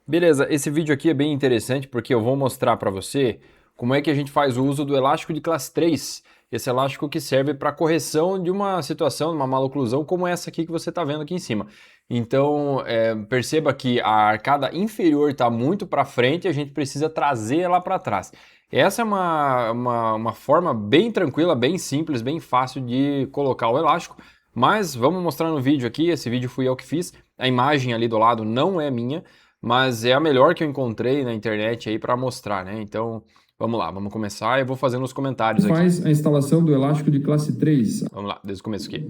Beleza, esse vídeo aqui é bem interessante porque eu vou mostrar para você como é que a gente faz o uso do elástico de classe 3. Esse elástico que serve para correção de uma situação, de uma maloclusão como essa aqui que você está vendo aqui em cima. Então, perceba que a arcada inferior está muito para frente e a gente precisa trazer ela para trás. Essa é uma forma bem tranquila, bem simples, bem fácil de colocar o elástico, mas vamos mostrar no vídeo aqui. Esse vídeo fui eu que fiz, a imagem ali do lado não é minha, mas é a melhor que eu encontrei na internet aí para mostrar, né? Então, vamos lá, vamos começar. Eu vou fazendo os comentários aqui. Faz a instalação do elástico de classe 3. Vamos lá, desde o começo aqui.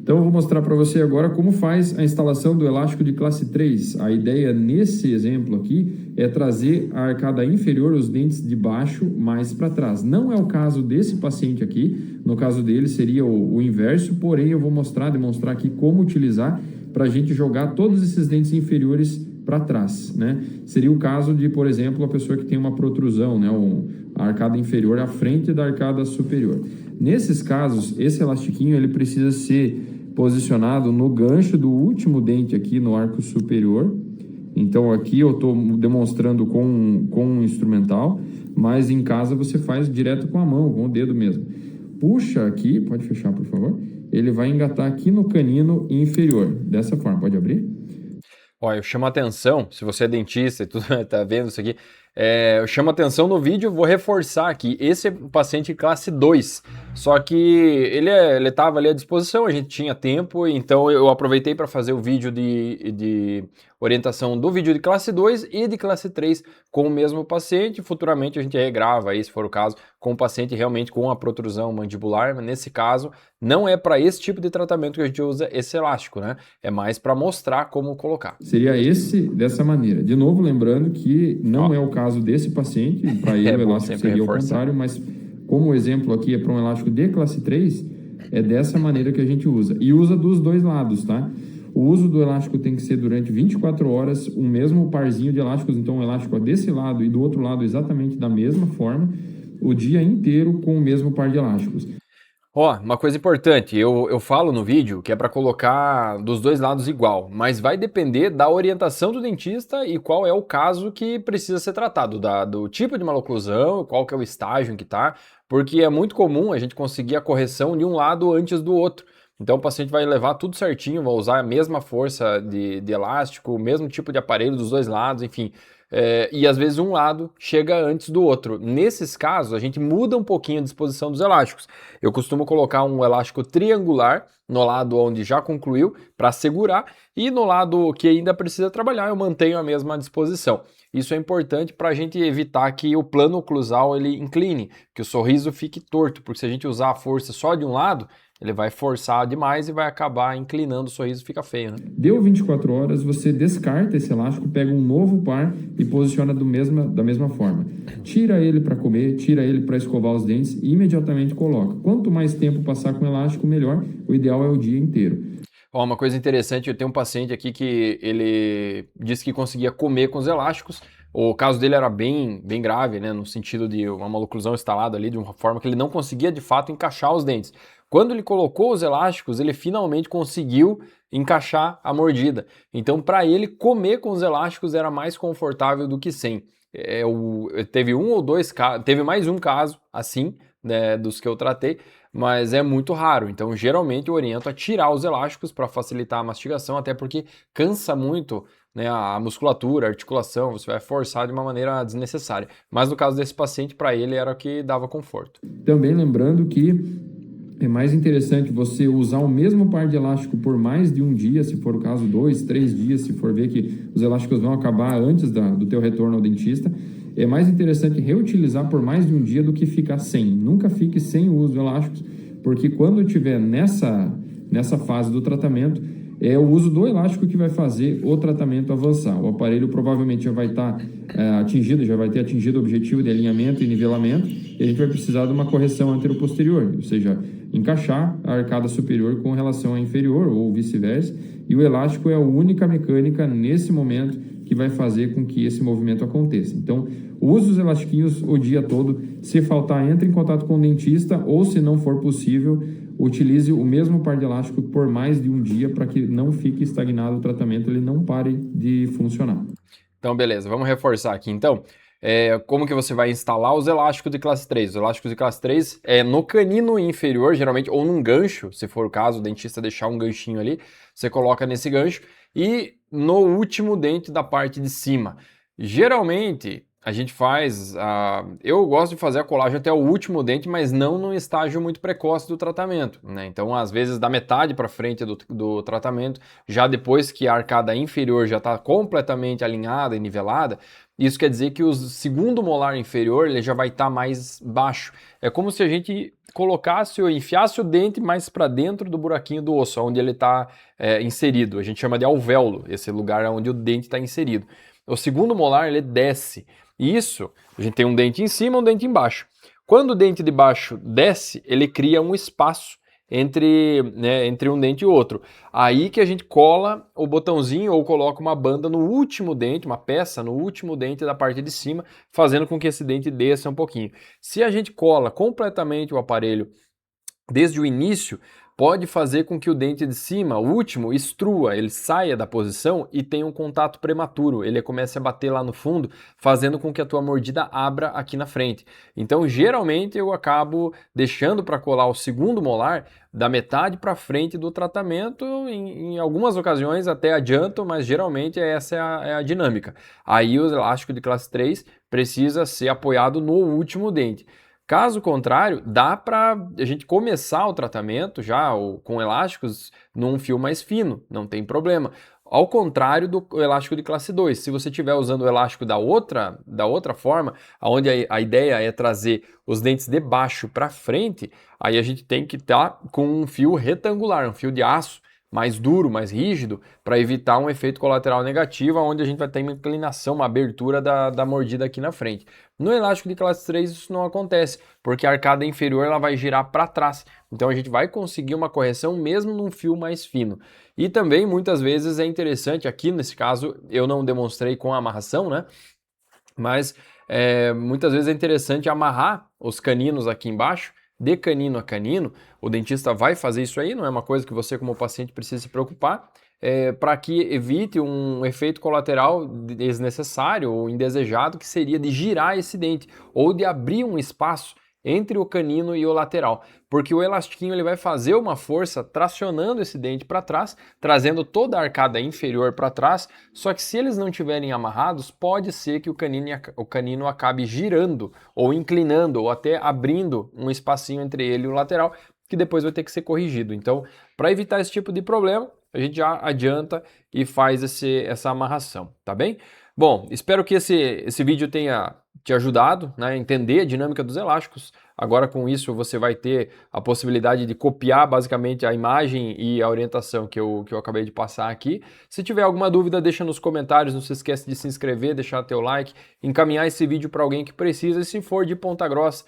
Então eu vou mostrar para você agora como faz a instalação do elástico de classe 3. A ideia nesse exemplo aqui é trazer a arcada inferior, os dentes de baixo, mais para trás. Não é o caso desse paciente aqui, no caso dele seria o inverso, porém eu vou demonstrar aqui como utilizar para a gente jogar todos esses dentes inferiores para trás, né? Seria o caso de, por exemplo, a pessoa que tem uma protrusão, né? A arcada inferior à frente da arcada superior. Nesses casos, esse elastiquinho ele precisa ser posicionado no gancho do último dente aqui no arco superior. Então aqui eu estou demonstrando com um instrumental, mas em casa você faz direto com a mão, com o dedo mesmo. Puxa aqui, pode fechar por favor, ele vai engatar aqui no canino inferior, dessa forma, pode abrir? Olha, eu chamo a atenção, se você é dentista e tudo, tá vendo isso aqui, eu chamo a atenção no vídeo, vou reforçar aqui, esse é o paciente classe 2, só que ele estava ali à disposição, a gente tinha tempo, então eu aproveitei para fazer o vídeo de orientação do vídeo de classe 2 e de classe 3 com o mesmo paciente. Futuramente a gente regrava aí, se for o caso, com o paciente realmente com a protrusão mandibular, mas nesse caso não é para esse tipo de tratamento que a gente usa esse elástico, né? É mais para mostrar como colocar. Seria esse dessa maneira. De novo, lembrando que não é o caso desse paciente, para ele É o bom elástico sempre seria o reforçar. contrário, mas como o exemplo aqui é para um elástico de classe 3, é dessa maneira que a gente usa. E usa dos dois lados, tá? O uso do elástico tem que ser durante 24 horas, o mesmo parzinho de elásticos, então o elástico desse lado e do outro lado exatamente da mesma forma, o dia inteiro com o mesmo par de elásticos. Ó, uma coisa importante, eu falo no vídeo que é para colocar dos dois lados igual, mas vai depender da orientação do dentista e qual é o caso que precisa ser tratado, do tipo de maloclusão, qual que é o estágio em que tá, porque é muito comum a gente conseguir a correção de um lado antes do outro. Então o paciente vai levar tudo certinho, vai usar a mesma força de elástico, o mesmo tipo de aparelho dos dois lados, enfim. E às vezes um lado chega antes do outro. Nesses casos, a gente muda um pouquinho a disposição dos elásticos. Eu costumo colocar um elástico triangular no lado onde já concluiu para segurar e no lado que ainda precisa trabalhar eu mantenho a mesma disposição. Isso é importante para a gente evitar que o plano oclusal ele incline, que o sorriso fique torto, porque se a gente usar a força só de um lado, ele vai forçar demais e vai acabar inclinando, o sorriso fica feio, né? Deu 24 horas, você descarta esse elástico, pega um novo par e posiciona da mesma forma. Tira ele para comer, tira ele para escovar os dentes e imediatamente coloca. Quanto mais tempo passar com o elástico, melhor. O ideal é o dia inteiro. Ó, uma coisa interessante, eu tenho um paciente aqui que ele disse que conseguia comer com os elásticos. O caso dele era bem grave, né, no sentido de uma maloclusão instalada ali de uma forma que ele não conseguia de fato encaixar os dentes. Quando ele colocou os elásticos, ele finalmente conseguiu encaixar a mordida. Então, para ele, comer com os elásticos era mais confortável do que sem. Teve um ou dois casos, teve mais um caso assim, né, dos que eu tratei, mas é muito raro. Então, geralmente eu oriento a tirar os elásticos para facilitar a mastigação, até porque cansa muito, né, a musculatura, a articulação, você vai forçar de uma maneira desnecessária. Mas no caso desse paciente, para ele era o que dava conforto. Também lembrando que é mais interessante você usar o mesmo par de elástico por mais de um dia, se for o caso, 2, 3 dias, se for ver que os elásticos vão acabar antes do teu retorno ao dentista. É mais interessante reutilizar por mais de um dia do que ficar sem. Nunca fique sem o uso de elásticos, porque quando estiver nessa fase do tratamento, é o uso do elástico que vai fazer o tratamento avançar. O aparelho provavelmente já vai estar atingido, já vai ter atingido o objetivo de alinhamento e nivelamento, e a gente vai precisar de uma correção anteroposterior, ou seja, encaixar a arcada superior com relação à inferior ou vice-versa, e o elástico é a única mecânica nesse momento que vai fazer com que esse movimento aconteça. Então, use os elastiquinhos o dia todo. Se faltar, entre em contato com o dentista ou, se não for possível, utilize o mesmo par de elástico por mais de um dia para que não fique estagnado o tratamento, ele não pare de funcionar. Então, beleza, vamos reforçar aqui. Então, como que você vai instalar os elásticos de classe 3? Os elásticos de classe 3 é no canino inferior, geralmente, ou num gancho, se for o caso, o dentista deixar um ganchinho ali, você coloca nesse gancho, e no último dente da parte de cima. Geralmente, a gente faz, eu gosto de fazer a colagem até o último dente, mas não num estágio muito precoce do tratamento, né? Então, às vezes, da metade para frente do tratamento, já depois que a arcada inferior já está completamente alinhada e nivelada, isso quer dizer que o segundo molar inferior ele já vai estar mais baixo. É como se a gente colocasse ou enfiasse o dente mais para dentro do buraquinho do osso, onde ele está inserido. A gente chama de alvéolo, esse lugar onde o dente está inserido. O segundo molar ele desce. Isso, a gente tem um dente em cima e um dente embaixo. Quando o dente de baixo desce, ele cria um espaço entre um dente e outro. Aí que a gente cola o botãozinho ou coloca uma banda no último dente, uma peça no último dente da parte de cima, fazendo com que esse dente desça um pouquinho. Se a gente cola completamente o aparelho desde o início, pode fazer com que o dente de cima, o último, estrua, ele saia da posição e tenha um contato prematuro, ele comece a bater lá no fundo, fazendo com que a tua mordida abra aqui na frente. Então, geralmente, eu acabo deixando para colar o segundo molar da metade para frente do tratamento, em algumas ocasiões até adianto, mas geralmente essa é a dinâmica. Aí o elástico de classe 3 precisa ser apoiado no último dente. Caso contrário, dá para a gente começar o tratamento já com elásticos num fio mais fino, não tem problema. Ao contrário do elástico de classe 2, se você estiver usando o elástico da outra forma, onde a ideia é trazer os dentes de baixo para frente, aí a gente tem que estar com um fio retangular, um fio de aço mais duro, mais rígido, para evitar um efeito colateral negativo, onde a gente vai ter uma inclinação, uma abertura da mordida aqui na frente. No elástico de classe 3 isso não acontece, porque a arcada inferior ela vai girar para trás, então a gente vai conseguir uma correção mesmo num fio mais fino. E também muitas vezes é interessante, aqui nesse caso eu não demonstrei com a amarração, né? Mas muitas vezes é interessante amarrar os caninos aqui embaixo, de canino a canino. O dentista vai fazer isso aí, não é uma coisa que você como paciente precisa se preocupar, para que evite um efeito colateral desnecessário ou indesejado, que seria de girar esse dente ou de abrir um espaço entre o canino e o lateral, porque o elastiquinho ele vai fazer uma força tracionando esse dente para trás, trazendo toda a arcada inferior para trás, só que se eles não estiverem amarrados, pode ser que o canino acabe girando, ou inclinando, ou até abrindo um espacinho entre ele e o lateral, que depois vai ter que ser corrigido. Então, para evitar esse tipo de problema, a gente já adianta e faz essa amarração, tá bem? Bom, espero que esse vídeo tenha te ajudado, né, a entender a dinâmica dos elásticos. Agora com isso você vai ter a possibilidade de copiar basicamente a imagem e a orientação que eu acabei de passar aqui. Se tiver alguma dúvida, deixa nos comentários, não se esqueça de se inscrever, deixar teu like, encaminhar esse vídeo para alguém que precisa. E se for de Ponta Grossa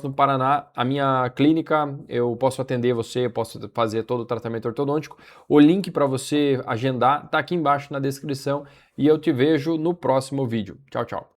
no Paraná, a minha clínica, eu posso atender você, posso fazer todo o tratamento ortodôntico. O link para você agendar está aqui embaixo na descrição e eu te vejo no próximo vídeo. Tchau, tchau.